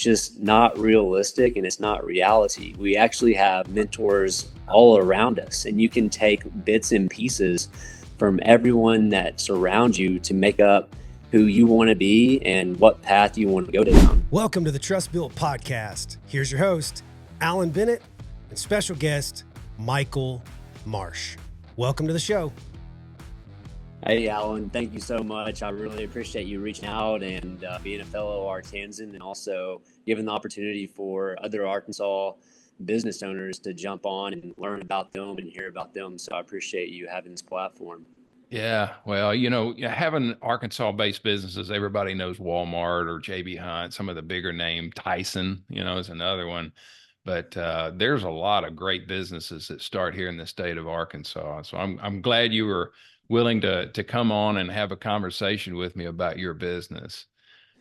just not realistic and it's not reality. We actually have mentors all around us, and you can take bits and pieces from everyone that surrounds you to make up who you want to be and what path you want to go down. Welcome to the TrustBuilt Podcast. Here's your host, Alan Bennett, and special guest, Michael Marsh. Welcome to the show. Hey, Alan, thank you so much. I really appreciate you reaching out and being a fellow Arkansan, and also giving the opportunity for other Arkansas business owners to jump on and learn about them and hear about them. So I appreciate you having this platform. Yeah, well, having Arkansas-based businesses, everybody knows Walmart or J.B. Hunt, some of the bigger name, Tyson, is another one. But there's a lot of great businesses that start here in the state of Arkansas. So I'm glad you were willing to come on and have a conversation with me about your business.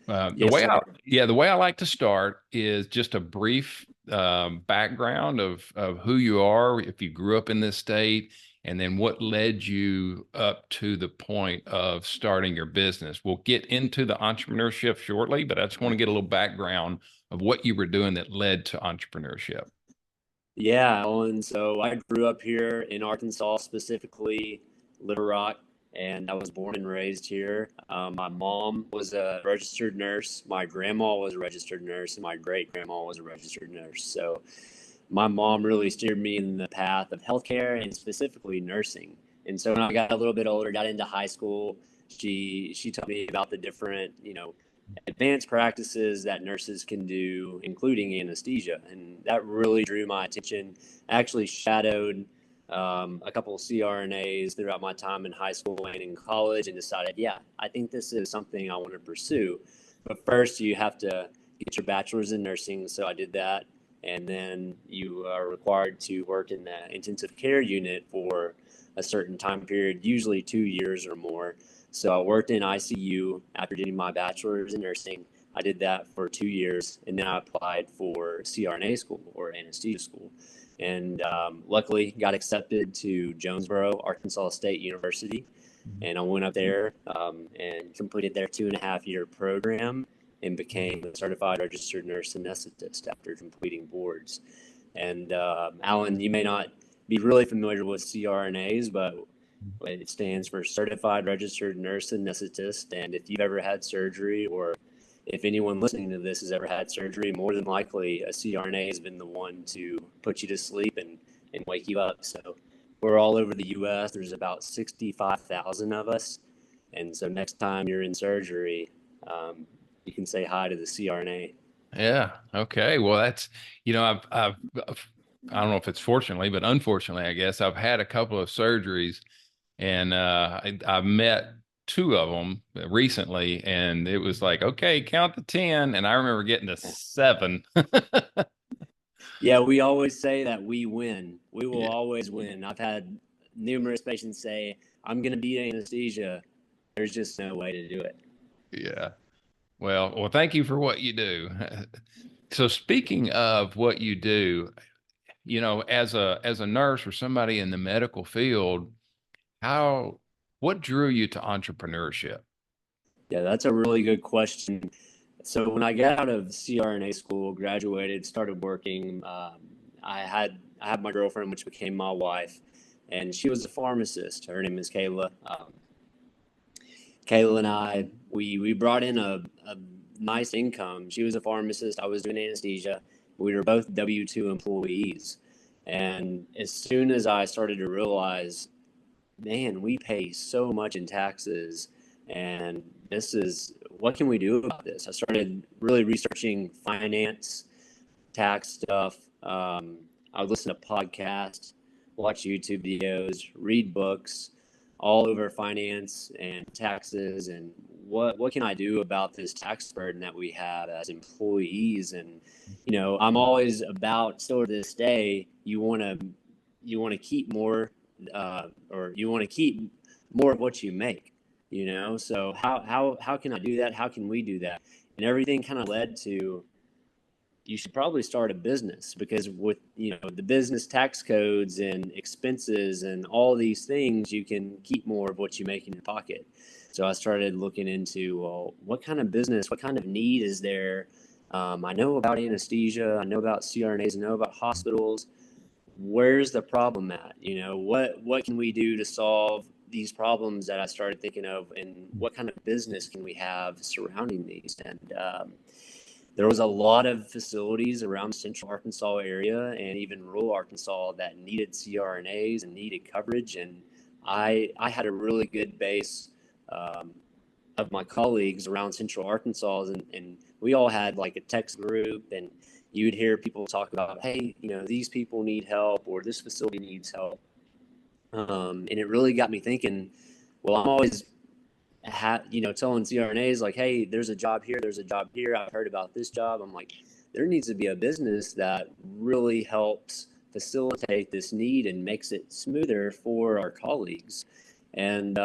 The way I like to start is just a brief background of who you are, if you grew up in this state, and then what led you up to the point of starting your business. We'll get into the entrepreneurship shortly, but I just want to get a little background of what you were doing that led to entrepreneurship. Yeah, Alan. So I grew up here in Arkansas, specifically Little Rock, and I was born and raised here. My mom was a registered nurse. My grandma was a registered nurse, and my great-grandma was a registered nurse. So my mom really steered me in the path of healthcare and specifically nursing. And so when I got a little bit older, got into high school, she taught me about the different, advanced practices that nurses can do, including anesthesia. And that really drew my attention. I actually shadowed a couple of CRNAs throughout my time in high school and in college, and decided, I think this is something I want to pursue. But first, you have to get your bachelor's in nursing. So I did that. And then you are required to work in the intensive care unit for a certain time period, usually 2 years or more. So I worked in ICU after getting my bachelor's in nursing. I did that for 2 years, and then I applied for CRNA school or anesthesia school. And luckily got accepted to Jonesboro, Arkansas State University. And I went up there and completed their 2.5-year program and became a certified registered nurse anesthetist after completing boards. And Alan, you may not be really familiar with CRNAs, but it stands for Certified Registered Nurse Anesthetist. And if you've ever had surgery, or if anyone listening to this has ever had surgery, more than likely a CRNA has been the one to put you to sleep and wake you up. So we're all over the U.S. There's about 65,000 of us. And so next time you're in surgery, you can say hi to the CRNA. Yeah. Okay. Well, that's, I've I don't know if it's fortunately, but unfortunately, I guess I've had a couple of surgeries, and I've met 2 of them recently, and it was like, okay, count to 10. And I remember getting to 7. Yeah, we always say that we win. We will always win. I've had numerous patients say, I'm going to beat anesthesia. There's just no way to do it. Yeah. Well, thank you for what you do. So speaking of what you do, as a nurse or somebody in the medical field, what drew you to entrepreneurship? Yeah, that's a really good question. So when I got out of CRNA school, graduated, started working, I had my girlfriend, which became my wife, and she was a pharmacist. Her name is Kayla. Kayla and I, we brought in a nice income. She was a pharmacist. I was doing anesthesia. We were both W-2 employees. And as soon as I started to realize, man, we pay so much in taxes, and what can we do about this? I started really researching finance, tax stuff. I would listen to podcasts, watch YouTube videos, read books, all over finance and taxes, and what can I do about this tax burden that we have as employees. And I'm always about, still to this day, you want to keep more, or you want to keep more of what you make, so how can I do that? How can we do that? And everything kind of led to, you should probably start a business, because with the business tax codes and expenses and all these things, you can keep more of what you make in your pocket. So I started looking into, well, what kind of business, what kind of need is there I know about anesthesia. I know about CRNAs. I know about hospitals. Where's the problem at? What can we do to solve these problems that I started thinking of, and what kind of business can we have surrounding these? And there was a lot of facilities around Central Arkansas area and even rural Arkansas that needed CRNAs and needed coverage. And I had a really good base um, of my colleagues around Central Arkansas, and we all had like a text group, and you'd hear people talk about, hey, these people need help, or this facility needs help. And it really got me thinking, well, I'm always telling CRNAs like, hey, there's a job here, there's a job here. I've heard about this job. I'm like, there needs to be a business that really helps facilitate this need and makes it smoother for our colleagues. And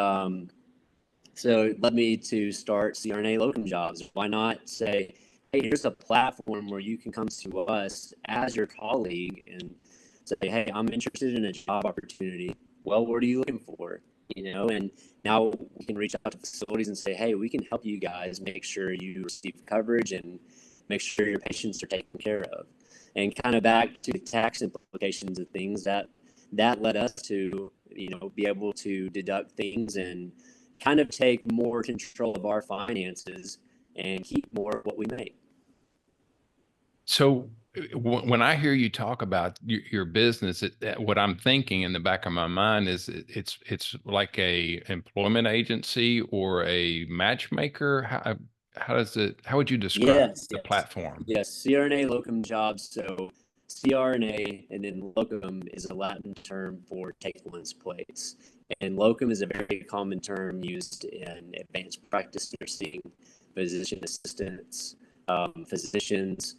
so it led me to start CRNA Locum Jobs. Why not say, hey, here's a platform where you can come to us as your colleague and say, hey, I'm interested in a job opportunity. Well, what are you looking for? And now we can reach out to facilities and say, hey, we can help you guys make sure you receive coverage and make sure your patients are taken care of. And kind of back to tax implications of things, that led us to, be able to deduct things and kind of take more control of our finances and keep more of what we make. So when I hear you talk about your business, what I'm thinking in the back of my mind is it's like a employment agency or a matchmaker. How would you describe the platform? Yes, CRNA Locum Jobs. So CRNA and then locum is a Latin term for take one's place. And locum is a very common term used in advanced practice nursing, physician assistants, physicians,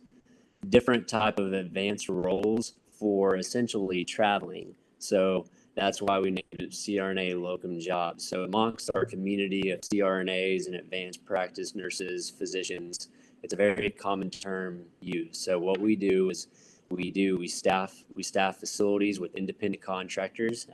different type of advanced roles for essentially traveling. So that's why we named it CRNA Locum Jobs. So amongst our community of CRNAs and advanced practice nurses, physicians, it's a very common term used. So what we do is we staff facilities with independent contractors.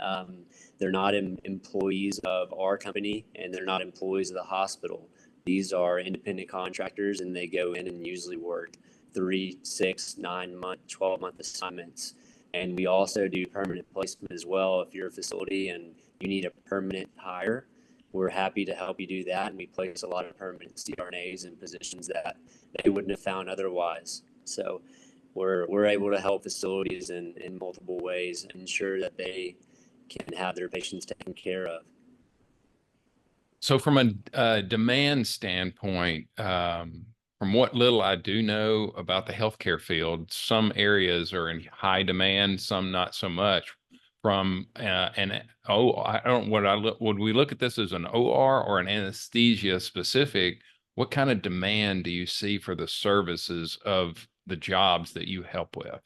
They're not employees of our company, and they're not employees of the hospital. These are independent contractors, and they go in and usually work 3, 6, 9 month, 12-month assignments. And we also do permanent placement as well. If you're a facility and you need a permanent hire, we're happy to help you do that. And we place a lot of permanent CRNAs in positions that they wouldn't have found otherwise. So we're able to help facilities in multiple ways and ensure that they can have their patients taken care of. So from a demand standpoint, from what little I do know about the healthcare field, some areas are in high demand, some not so much. Would we look at this as an OR or an anesthesia specific? What kind of demand do you see for the services of the jobs that you help with?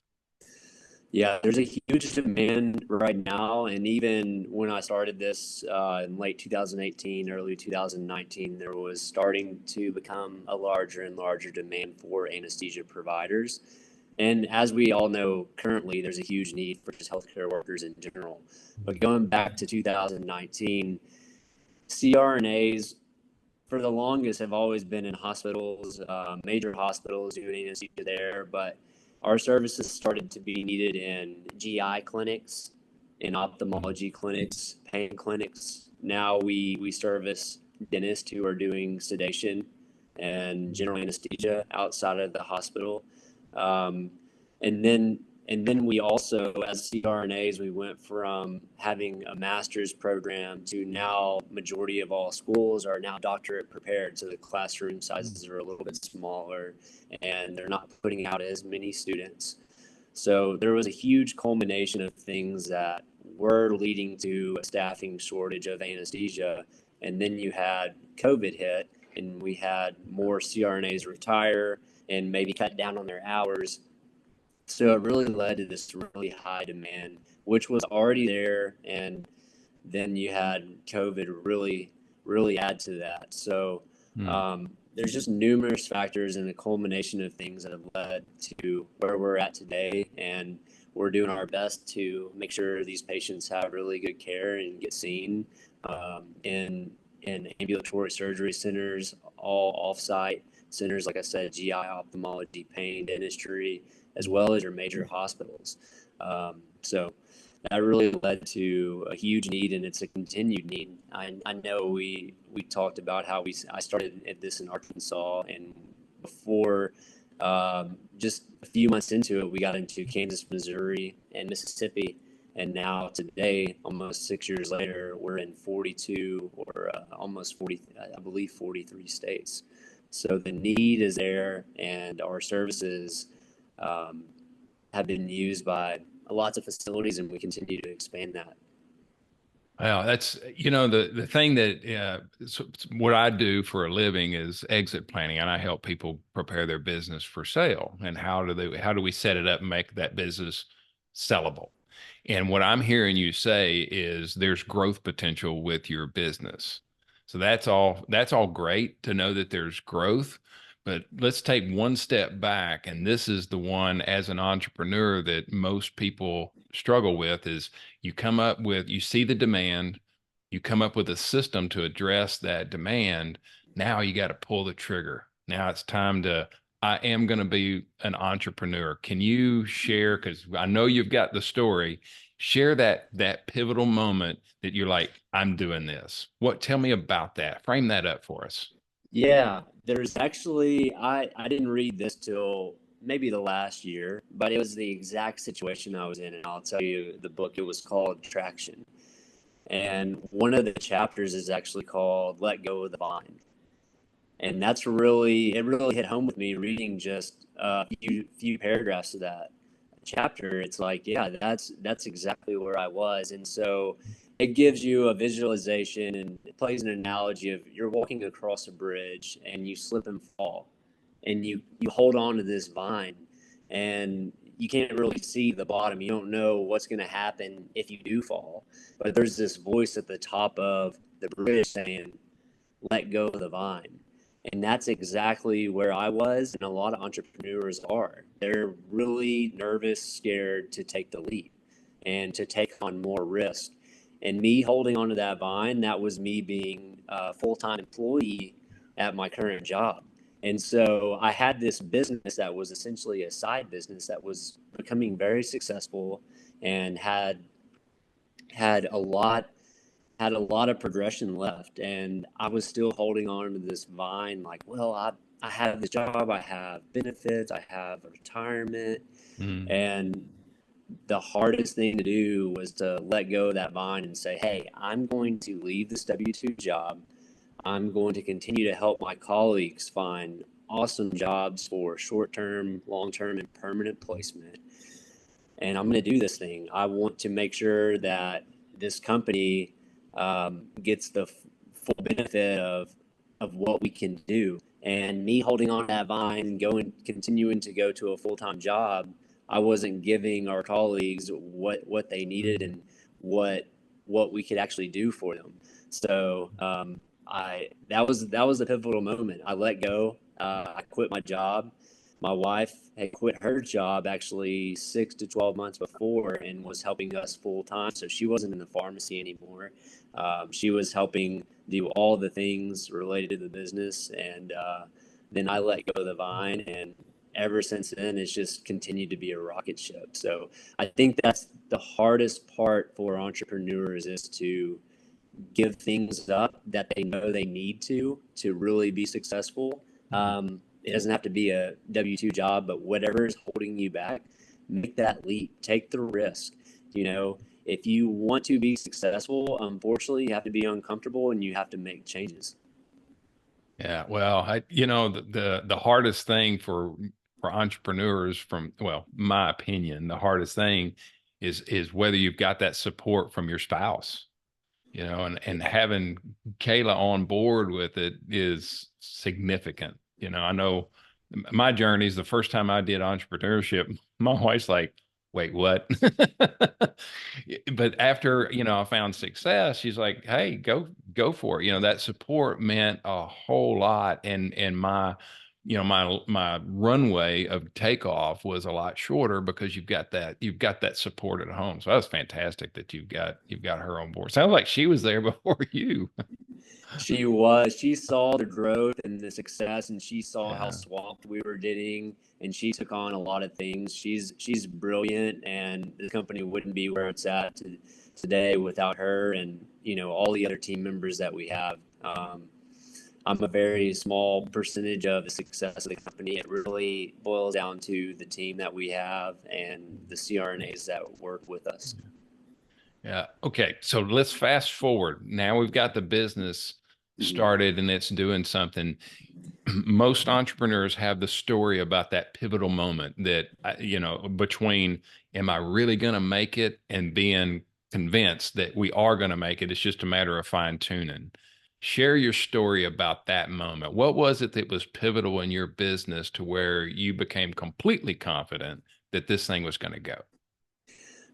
Yeah, there's a huge demand right now. And even when I started this in late 2018, early 2019, there was starting to become a larger and larger demand for anesthesia providers. And as we all know, currently, there's a huge need for just healthcare workers in general. But going back to 2019, CRNAs for the longest have always been in hospitals, major hospitals doing anesthesia there, but our services started to be needed in GI clinics, in ophthalmology clinics, pain clinics. Now we service dentists who are doing sedation and general anesthesia outside of the hospital. Um, and then we also, as CRNAs, we went from having a master's program to now majority of all schools are now doctorate prepared. So the classroom sizes are a little bit smaller and they're not putting out as many students. So there was a huge culmination of things that were leading to a staffing shortage of anesthesia. And then you had COVID hit and we had more CRNAs retire and maybe cut down on their hours. So it really led to this really high demand, which was already there. And then you had COVID really add to that. So there's just numerous factors and a culmination of things that have led to where we're at today. And we're doing our best to make sure these patients have really good care and get seen in ambulatory surgery centers, all off-site, centers, like I said, GI, ophthalmology, pain, dentistry, as well as your major hospitals. So that really led to a huge need, and it's a continued need. I know we talked about how I started at this in Arkansas, and before just a few months into it, we got into Kansas, Missouri, and Mississippi. And now today, almost 6 years later, we're in 42 or almost 40, I believe 43 states. So the need is there, and our services have been used by lots of facilities, and we continue to expand that. Well, that's, the thing that what I do for a living is exit planning, and I help people prepare their business for sale. And how do we set it up and make that business sellable? And what I'm hearing you say is there's growth potential with your business. So that's all great to know that there's growth, but let's take one step back. And this is the one, as an entrepreneur, that most people struggle with. Is you see the demand, you come up with a system to address that demand. Now you got to pull the trigger. Now it's time I am going to be an entrepreneur. Can you share, because I know you've got the story, share that pivotal moment that you're like, I'm doing this. Tell me about that. Frame that up for us. Yeah, there's actually, I didn't read this till maybe the last year, but it was the exact situation I was in. And I'll tell you the book, it was called Traction. And one of the chapters is actually called Let Go of the Vine. And it really hit home with me reading just a few paragraphs of that chapter. It's like, yeah, that's exactly where I was. And so it gives you a visualization, and it plays an analogy of you're walking across a bridge and you slip and fall, and you hold on to this vine, and you can't really see the bottom. You don't know what's going to happen if you do fall, but there's this voice at the top of the bridge saying, let go of the vine. And that's exactly where I was, and a lot of entrepreneurs are. They're really nervous, scared to take the leap and to take on more risk. And me holding onto that vine, that was me being a full-time employee at my current job. And so I had this business that was essentially a side business that was becoming very successful, and had a lot of progression left. And I was still holding on to this vine, like, well, I have this job, I have benefits, I have a retirement. And the hardest thing to do was to let go of that vine and say, hey, I'm going to leave this W-2 job. I'm going to continue to help my colleagues find awesome jobs for short-term, long-term, and permanent placement. And I'm going to do this thing. I want to make sure that this company gets the full benefit of what we can do. And me holding on to that vine and continuing to go to a full-time job, I wasn't giving our colleagues what they needed and what we could actually do for them. So that was the pivotal moment. I let go. I quit my job. My wife had quit her job actually 6 to 12 months before, and was helping us full time. So she wasn't in the pharmacy anymore. She was helping do all the things related to the business. And then I let go of the vine, and ever since then, it's just continued to be a rocket ship. So I think that's the hardest part for entrepreneurs, is to give things up that they know they need to really be successful. It doesn't have to be a W-2 job, but whatever is holding you back, make that leap, take the risk. If you want to be successful, unfortunately, you have to be uncomfortable, and you have to make changes. Yeah, well, the hardest thing for entrepreneurs, my opinion, the hardest thing is whether you've got that support from your spouse, and having Kayla on board with it is significant. I know my journey is, the first time I did entrepreneurship, my wife's like, wait, what? But after, I found success, she's like, hey, go for it. That support meant a whole lot. And my runway of takeoff was a lot shorter, because you've got that support at home. So that was fantastic that you've got her on board. Sounds like she was there before you. She saw the growth and the success, and she saw how Yeah. swamped we were getting, and she took on a lot of things. She's brilliant, and the company wouldn't be where it's at today without her and, all the other team members that we have. I'm a very small percentage of the success of the company. It really boils down to the team that we have and the CRNAs that work with us. Yeah. Okay. So let's fast forward. Now we've got the business started and it's doing something. Most entrepreneurs have the story about that pivotal moment that, between am I really going to make it and being convinced that we are going to make it. It's just a matter of fine tuning. Share your story about that moment. What was it that was pivotal in your business to where you became completely confident that this thing was going to go?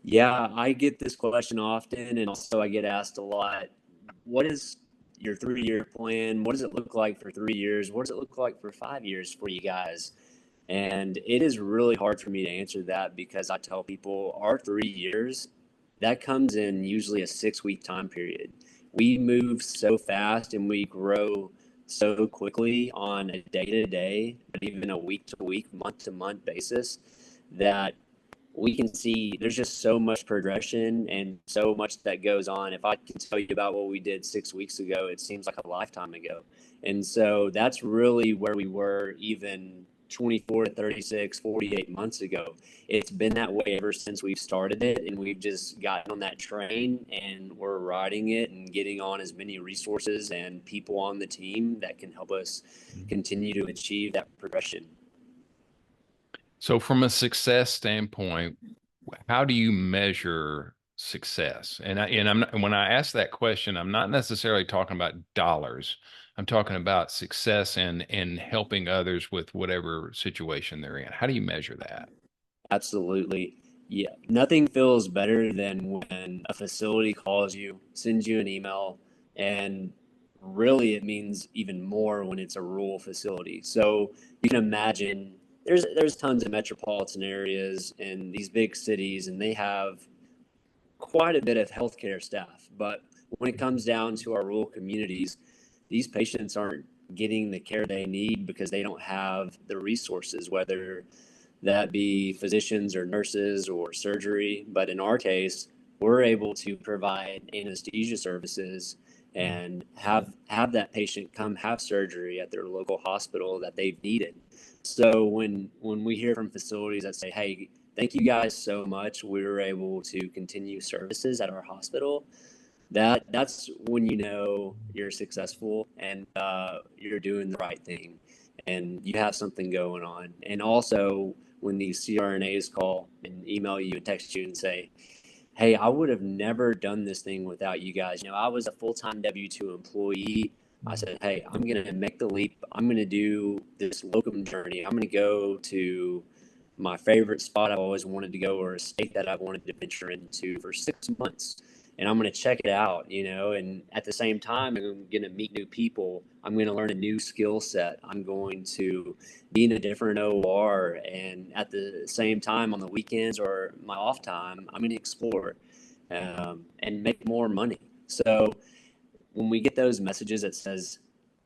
Yeah, I get this question often, and also I get asked a lot, what is your 3-year plan? What does it look like for 3 years? What does it look like for 5 years for you guys? And it is really hard for me to answer that because I tell people our 3 years, that comes in usually a 6-week time period. We move so fast and we grow so quickly on a day-to-day, but even a week-to-week, month-to-month basis that we can see there's just so much progression and so much that goes on. If I can tell you about what we did 6 weeks ago, it seems like a lifetime ago. And so that's really where we were even 24 to 36, 48 months ago. It's been that way ever since we've started it, and we've just gotten on that train and we're riding it and getting on as many resources and people on the team that can help us continue to achieve that progression. So from a success standpoint, how do you measure success? I'm not, when I ask that question, I'm not necessarily talking about dollars. I'm talking about success and helping others with whatever situation they're in. How do you measure that? Absolutely. Yeah. Nothing feels better than when a facility calls you, sends you an email, and really it means even more when it's a rural facility. So you can imagine there's tons of metropolitan areas in these big cities, and they have quite a bit of healthcare staff. But when it comes down to our rural communities, these patients aren't getting the care they need because they don't have the resources, whether that be physicians or nurses or surgery. But in our case, we're able to provide anesthesia services and have that patient come have surgery at their local hospital that they've needed. So when we hear from facilities that say, hey, thank you guys so much, we were able to continue services at our hospital, that's when you know you're successful and you're doing the right thing and you have something going on. And also when these CRNAs call and email you and text you and say, hey, I would have never done this thing without you guys. I was a full-time W-2 employee. I said, hey, I'm going to make the leap. I'm going to do this locum journey. I'm going to go to my favorite spot I've always wanted to go, or a state that I've wanted to venture into for 6 months. And I'm going to check it out, and at the same time, I'm going to meet new people. I'm going to learn a new skill set. I'm going to be in a different OR. And at the same time, on the weekends or my off time, I'm going to explore and make more money. So when we get those messages that says,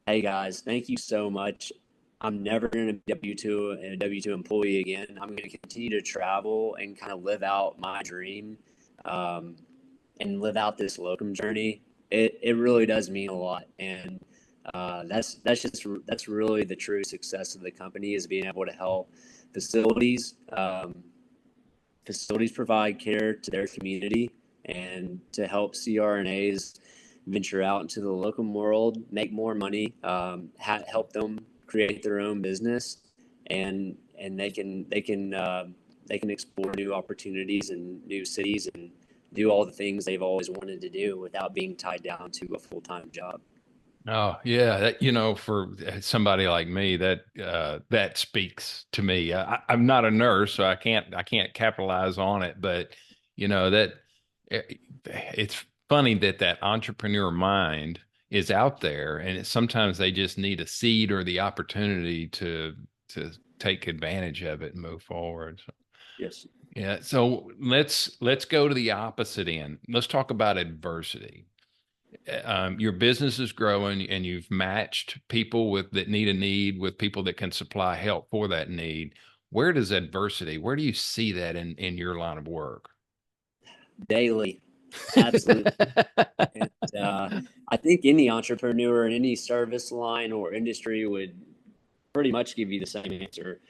hey guys, thank you so much. I'm never going to be a W-2 employee again. I'm going to continue to travel and kind of live out my dream. And live out this locum journey, it really does mean a lot. And that's really the true success of the company, is being able to help facilities provide care to their community and to help CRNAs venture out into the locum world, make more money, help them create their own business, and they can explore new opportunities in new cities and do all the things they've always wanted to do without being tied down to a full-time job. Oh yeah, for somebody like me, that speaks to me. I'm not a nurse, so I can't capitalize on it. But that it's funny that entrepreneur mind is out there, and sometimes they just need a seed or the opportunity to take advantage of it and move forward. So. Yes. Yeah. So let's go to the opposite end. Let's talk about adversity. your business is growing and you've matched people that need a need with people that can supply help for that need. Where does adversity, where do you see that in your line of work? Daily. Absolutely. And I think any entrepreneur in any service line or industry would pretty much give you the same answer.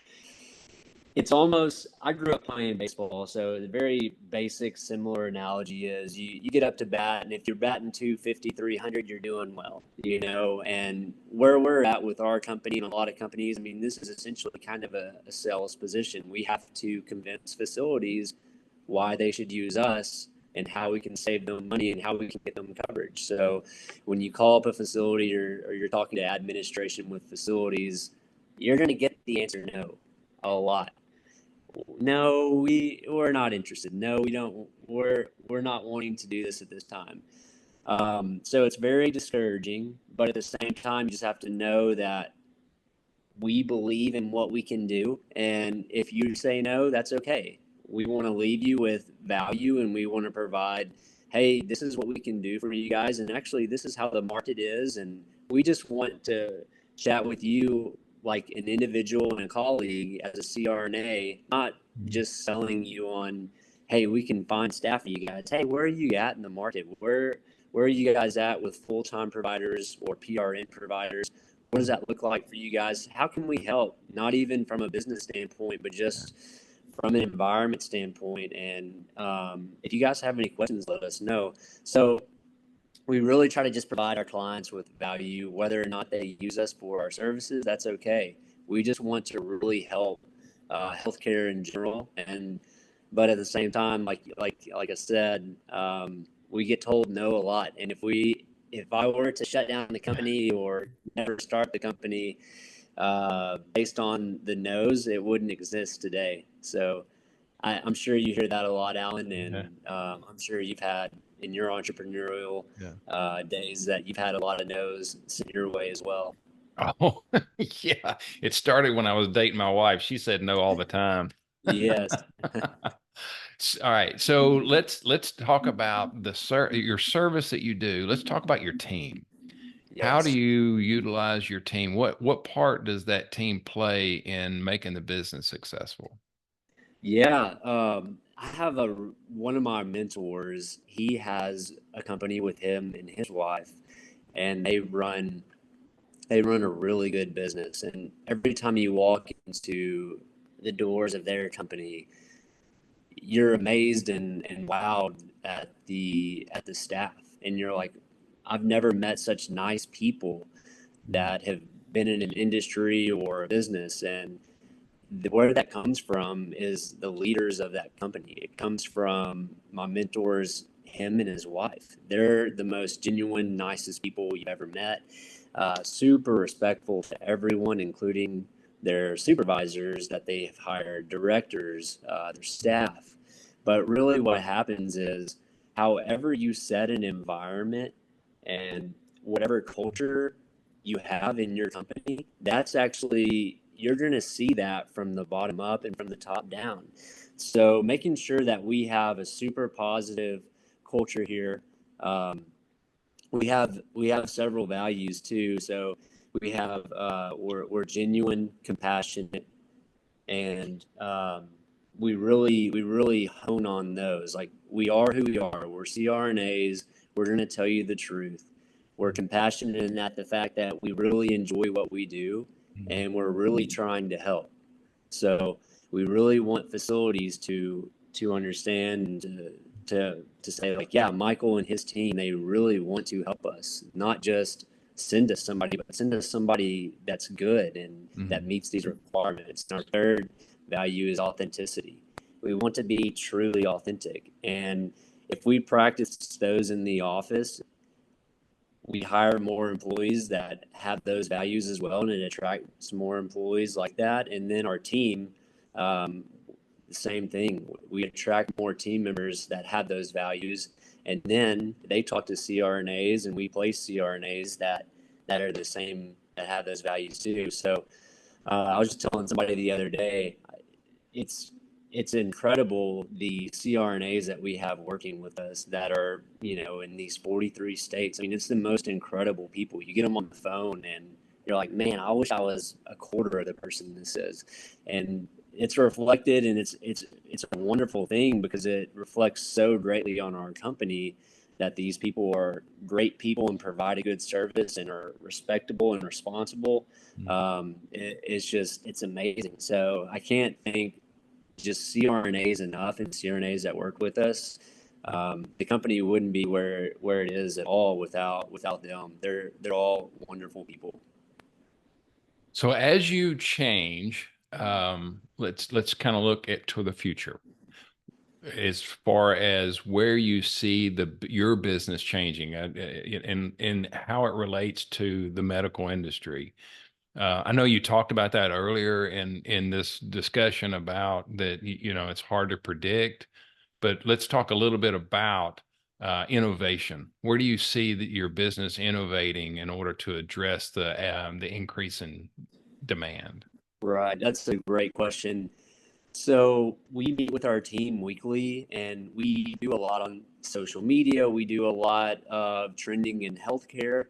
It's almost, I grew up playing baseball, so the very basic, similar analogy is you get up to bat, and if you're batting 250, 300, you're doing well, and where we're at with our company and a lot of companies, I mean, this is essentially kind of a sales position. We have to convince facilities why they should use us and how we can save them money and how we can get them coverage. So when you call up a facility or you're talking to administration with facilities, you're going to get the answer no a lot. No, we're not interested. No, we don't. We're not wanting to do this at this time. So it's very discouraging, but at the same time, you just have to know that we believe in what we can do. And if you say no, that's okay. We want to leave you with value, and we want to provide, hey, this is what we can do for you guys. And actually, this is how the market is. And we just want to chat with you like an individual and a colleague as a CRNA, not just selling you on, hey, we can find staff for you guys. Hey, where are you at in the market? Where are you guys at with full-time providers or PRN providers? What does that look like for you guys? How can we help? Not even from a business standpoint, but just from an environment standpoint. And if you guys have any questions, let us know. So we really try to just provide our clients with value, whether or not they use us for our services, that's okay. We just want to really help healthcare in general. But at the same time, like I said, we get told no a lot. And if I were to shut down the company or never start the company based on the no's, it wouldn't exist today. So I'm sure you hear that a lot, Alan, and I'm sure you've had in your entrepreneurial days that you've had a lot of no's sent your way as well. Oh, yeah. It started when I was dating my wife. She said no all the time. Yes. All right. So let's talk about your service that you do. Let's talk about your team. Yes. How do you utilize your team? What part does that team play in making the business successful? Yeah. I have one of my mentors. He has a company with him and his wife, and they run a really good business. And every time you walk into the doors of their company, you're amazed and wowed at the staff. And you're like, I've never met such nice people that have been in an industry or a business. And where that comes from is the leaders of that company. It comes from my mentors, him and his wife. They're the most genuine, nicest people you've ever met. Super respectful to everyone, including their supervisors that they have hired, directors, their staff. But really what happens is however you set an environment and whatever culture you have in your company, that's actually, you're going to see that from the bottom up and from the top down. So making sure that we have a super positive culture here. We have several values too. So we have we're genuine, compassionate, and we really hone on those. Like, we are who we are. We're CRNAs. We're going to tell you the truth. We're compassionate in that the fact that we really enjoy what we do, and we're really trying to help. So we really want facilities to understand and to say, like, yeah, Michael and his team, they really want to help us, not just send us somebody, but send us somebody that's good and that meets these requirements. And our third value is authenticity. We want to be truly authentic. And if we practice those in the office, we hire more employees that have those values as well, and it attracts more employees like that. And then our team, the same thing. We attract more team members that have those values, and then they talk to CRNAs, and we place CRNAs that are the same, that have those values too. So I was just telling somebody the other day, it's it's incredible the CRNAs that we have working with us that are, in these 43 states. I mean, it's the most incredible people. You get them on the phone and you're like, man, I wish I was a quarter of the person this is. And it's reflected, and it's a wonderful thing because it reflects so greatly on our company that these people are great people and provide a good service and are respectable and responsible. It's amazing. So I can't thank just CRNAs enough, and CRNAs that work with us. The company wouldn't be where it is at all without them. They're all wonderful people. So as you change, let's kind of look to the future as far as where you see your business changing and how it relates to the medical industry. I know you talked about that earlier in this discussion about that, it's hard to predict, but let's talk a little bit about innovation. Where do you see your business innovating in order to address the increase in demand? Right. That's a great question. So we meet with our team weekly, and we do a lot on social media. We do a lot of trending in healthcare,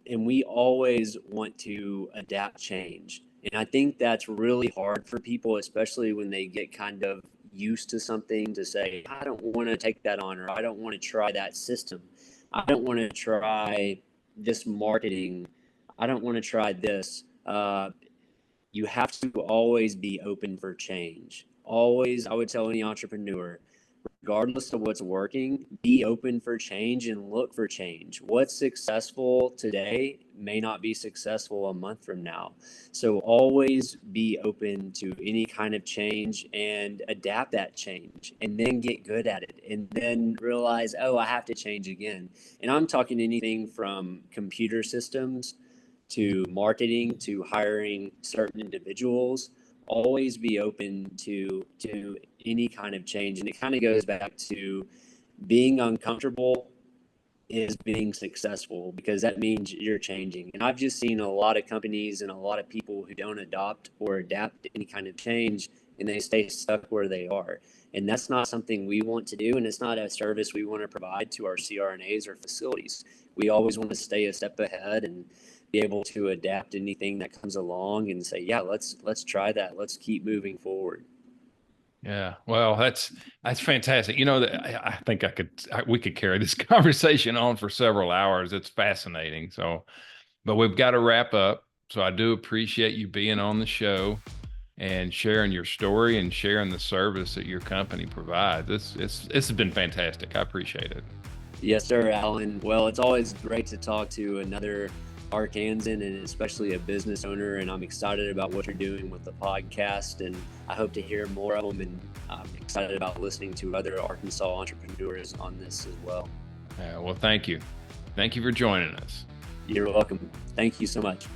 and we always want to adapt change. And I think that's really hard for people, especially when they get kind of used to something, to say, I don't want to take that on, or I don't want to try that system. I don't want to try this marketing. I don't want to try this. You have to always be open for change. Always, I would tell any entrepreneur, regardless of what's working, be open for change and look for change. What's successful today may not be successful a month from now. So always be open to any kind of change and adapt that change, and then get good at it, and then realize, oh, I have to change again. And I'm talking anything from computer systems to marketing to hiring certain individuals. Always be open to any kind of change. And it kind of goes back to being uncomfortable is being successful, because that means you're changing. And I've just seen a lot of companies and a lot of people who don't adopt or adapt to any kind of change, and they stay stuck where they are. And that's not something we want to do. And it's not a service we want to provide to our CRNAs or facilities. We always want to stay a step ahead and be able to adapt anything that comes along and say, yeah, let's try that. Let's keep moving forward. Yeah, well, that's fantastic. I think we could carry this conversation on for several hours. It's fascinating. So, but we've got to wrap up. So I do appreciate you being on the show and sharing your story and sharing the service that your company provides. This has been fantastic. I appreciate it. Yes, sir, Alan. Well, it's always great to talk to another Arkansan, and especially a business owner, and I'm excited about what you're doing with the podcast, and I hope to hear more of them, and I'm excited about listening to other Arkansas entrepreneurs on this as well. Well, thank you for joining us. You're welcome. Thank you so much.